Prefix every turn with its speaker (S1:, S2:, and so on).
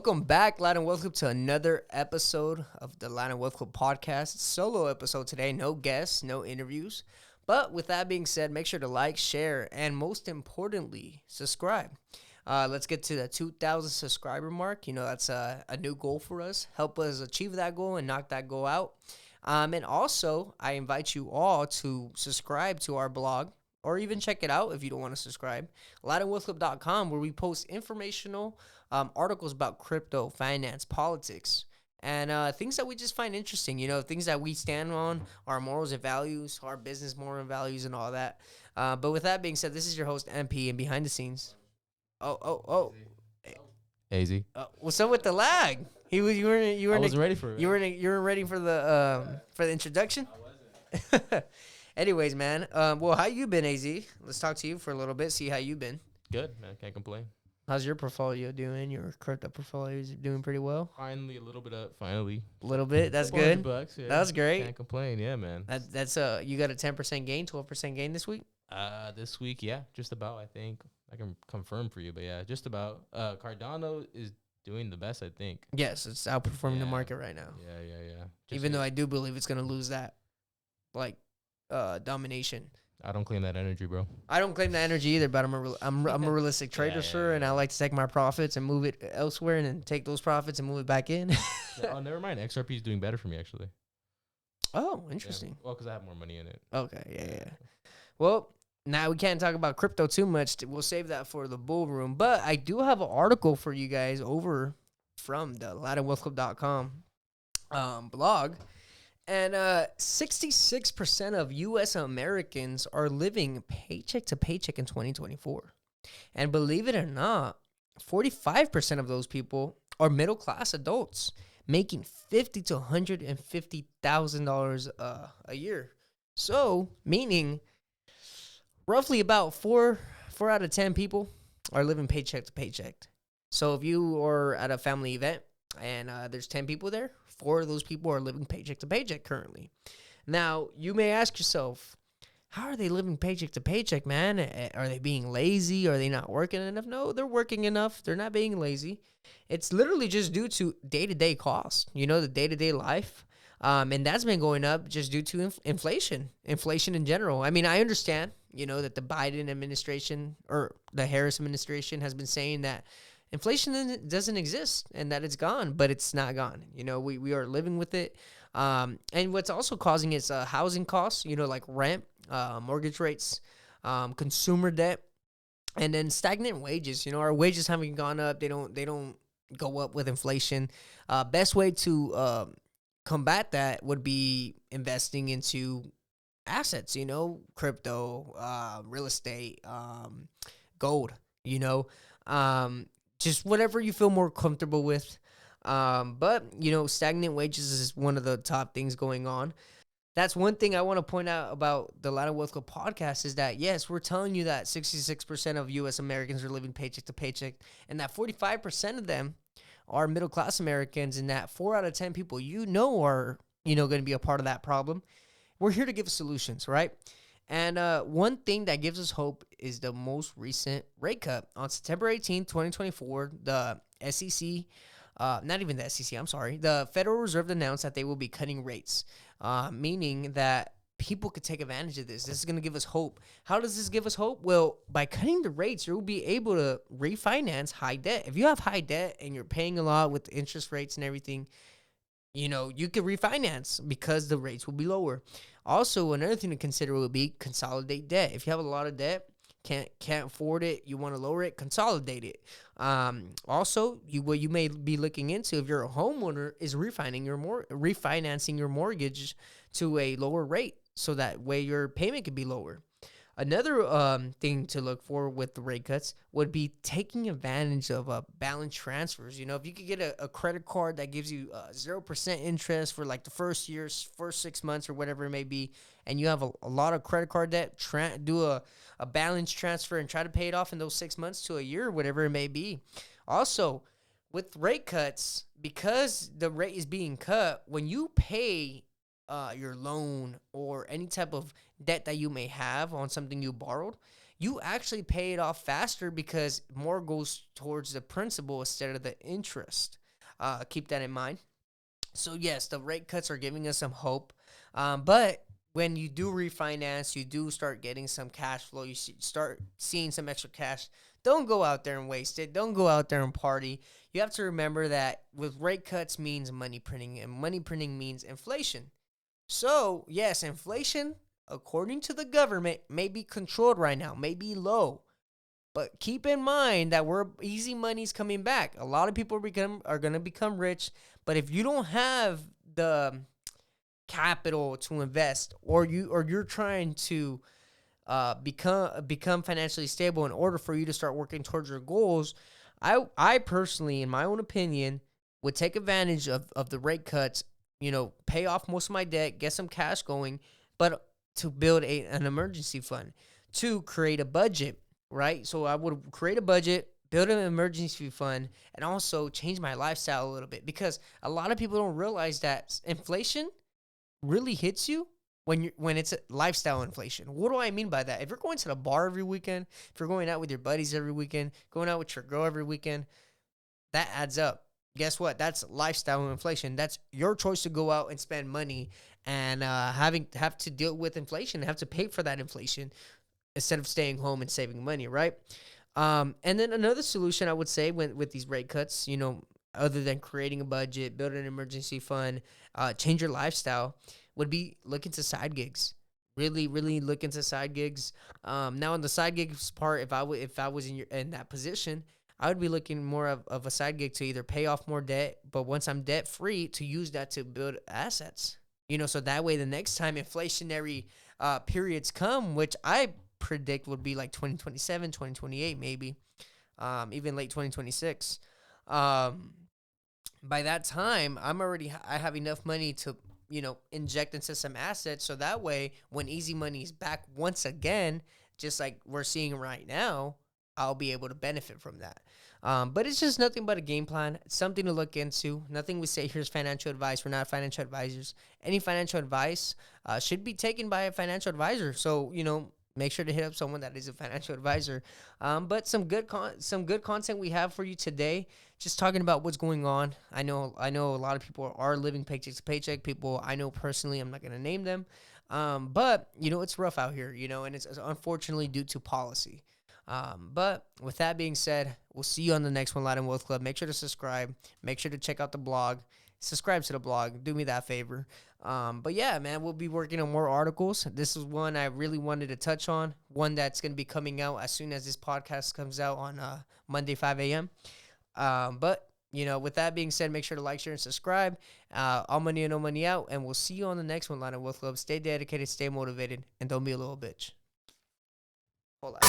S1: Welcome back, Latin Wealth Club, to another episode of the Latin Wealth Club podcast. Solo episode today, no guests, no interviews. But with that being said, make sure to like, share, and most importantly, subscribe. Let's get to the 2,000 subscriber mark. You know, that's a new goal for us. Help us achieve that goal and knock that goal out. And also, I invite you all to subscribe to our blog, or even check it out if you don't want to subscribe. LatinWealthClub.com, where we post informational articles about crypto, finance, politics, and things that we just find interesting. You know, things that we stand on, our morals and values, our business moral and values, and all that. But with that being said, this is your host MP, and behind the scenes. Oh.
S2: AZ.
S1: What's up with the lag? You were.
S2: I wasn't ready for it.
S1: You were ready for the introduction. I wasn't. Anyways, man. Well, how you been, AZ? Let's talk to you for a little bit. See how you been.
S2: Good, man. Can't complain.
S1: How's your portfolio doing? Your crypto portfolio is doing pretty well.
S2: Finally, a little bit up. Finally.
S1: A little bit. That's good.
S2: $100, yeah.
S1: That was great.
S2: Can't complain. Yeah, man.
S1: That's you got a 10% gain, 12% gain this week.
S2: This week, yeah, just about. I think I can confirm for you, but yeah, just about. Cardano is doing the best, I think.
S1: Yes, it's outperforming the market right now.
S2: Yeah.
S1: Even though I do believe it's gonna lose that, domination.
S2: I don't claim that energy, bro.
S1: I don't claim that energy either, but I'm a realistic trader, sir, and I like to take my profits and move it elsewhere, and then take those profits and move it back in.
S2: Oh, never mind. XRP is doing better for me, actually.
S1: Oh, interesting.
S2: Yeah. Well, because I have more money in it.
S1: Okay, yeah. Well, now we can't talk about crypto too much. We'll save that for the bull room. But I do have an article for you guys over from the LatinWealthClub.com blog. And 66% of U.S. Americans are living paycheck to paycheck in 2024. And believe it or not, 45% of those people are middle-class adults making $50,000 to $150,000 a year. So, meaning roughly about 4 out of 10 people are living paycheck to paycheck. So if you are at a family event and there's 10 people there, 4 of those people are living paycheck to paycheck currently. Now, you may ask yourself, how are they living paycheck to paycheck, man? Are they being lazy? Are they not working enough? No, they're working enough. They're not being lazy. It's literally just due to day-to-day costs, the day-to-day life. And that's been going up just due to inflation in general. I mean, I understand, that the Biden administration or the Harris administration has been saying that inflation doesn't exist and that it's gone, but it's not gone. We are living with it. And what's also causing is housing costs, like rent, mortgage rates, consumer debt, and then stagnant wages. Our wages haven't gone up. They don't go up with inflation. Best way to combat that would be investing into assets, crypto, real estate, gold, just whatever you feel more comfortable with. But stagnant wages is one of the top things going on. That's one thing I want to point out about the Latin Wealth Club podcast is that, yes, we're telling you that 66% of U.S. Americans are living paycheck to paycheck, and that 45% of them are middle-class Americans, and that 4 out of 10 people are, going to be a part of that problem. We're here to give solutions, right? And one thing that gives us hope is the most recent rate cut. On September 18, 2024, the SEC, not even the SEC, I'm sorry, the Federal Reserve announced that they will be cutting rates, meaning that people could take advantage of this. This is going to give us hope. How does this give us hope? Well, by cutting the rates, you'll be able to refinance high debt. If you have high debt and you're paying a lot with interest rates and everything, you could refinance because the rates will be lower. Also, another thing to consider would be consolidate debt. If you have a lot of debt, can't afford it, you want to lower it, consolidate it. Also, what you may be looking into if you're a homeowner is refinancing your mortgage to a lower rate, so that way your payment could be lower. Another thing to look for with the rate cuts would be taking advantage of balance transfers. If you could get a credit card that gives you 0% interest for like the first 6 months or whatever it may be, and you have a lot of credit card debt, do a balance transfer and try to pay it off in those 6 months to a year, whatever it may be. Also, with rate cuts, because the rate is being cut, when you pay your loan or any type of debt that you may have on something you borrowed, you actually pay it off faster because more goes towards the principal instead of the interest. Keep that in mind. So yes, the rate cuts are giving us some hope, but when you do refinance, you do start getting some cash flow. You start seeing some extra cash. Don't go out there and waste it. Don't go out there and party. You have to remember that with rate cuts means money printing, and money printing means inflation. So yes, inflation, according to the government, may be controlled right now, may be low. But keep in mind that we're easy money's coming back. A lot of people are gonna become rich, but if you don't have the capital to invest, or you're trying to become financially stable in order for you to start working towards your goals, I personally, in my own opinion, would take advantage of the rate cuts. Pay off most of my debt, get some cash going, but to build an emergency fund, to create a budget, right? So I would create a budget, build an emergency fund, and also change my lifestyle a little bit, because a lot of people don't realize that inflation really hits you when it's a lifestyle inflation. What do I mean by that? If you're going to the bar every weekend, if you're going out with your buddies every weekend, going out with your girl every weekend, that adds up. Guess what? That's lifestyle inflation. That's your choice to go out and spend money, and have to deal with inflation, have to pay for that inflation instead of staying home and saving money, right? And then another solution I would say with these rate cuts, other than creating a budget, build an emergency fund, change your lifestyle, would be look into side gigs. Really, really look into side gigs. Now, on the side gigs part, if I was in that position, I would be looking more of a side gig to either pay off more debt, but once I'm debt free, to use that to build assets. So that way, the next time inflationary periods come, which I predict would be like 2027, 2028, maybe, even late 2026. Um, by that time, I have enough money to inject into some assets, so that way when easy money is back once again, just like we're seeing right now, I'll be able to benefit from that. But it's just nothing but a game plan. It's something to look into. Nothing we say here is financial advice. We're not financial advisors. Any financial advice should be taken by a financial advisor. So make sure to hit up someone that is a financial advisor. But some good content we have for you today. Just talking about what's going on. I know a lot of people are living paycheck to paycheck. People I know personally, I'm not gonna name them. But it's rough out here. And it's unfortunately due to policy. But with that being said, we'll see you on the next one, Latin Wealth Club. Make sure to subscribe. Make sure to check out the blog. Subscribe to the blog. Do me that favor. But yeah, man, we'll be working on more articles. This is one I really wanted to touch on. One that's going to be coming out as soon as this podcast comes out on Monday, 5 a.m. But with that being said, make sure to like, share, and subscribe. All money in, no money out. And we'll see you on the next one, Latin Wealth Club. Stay dedicated, stay motivated, and don't be a little bitch. Hold on.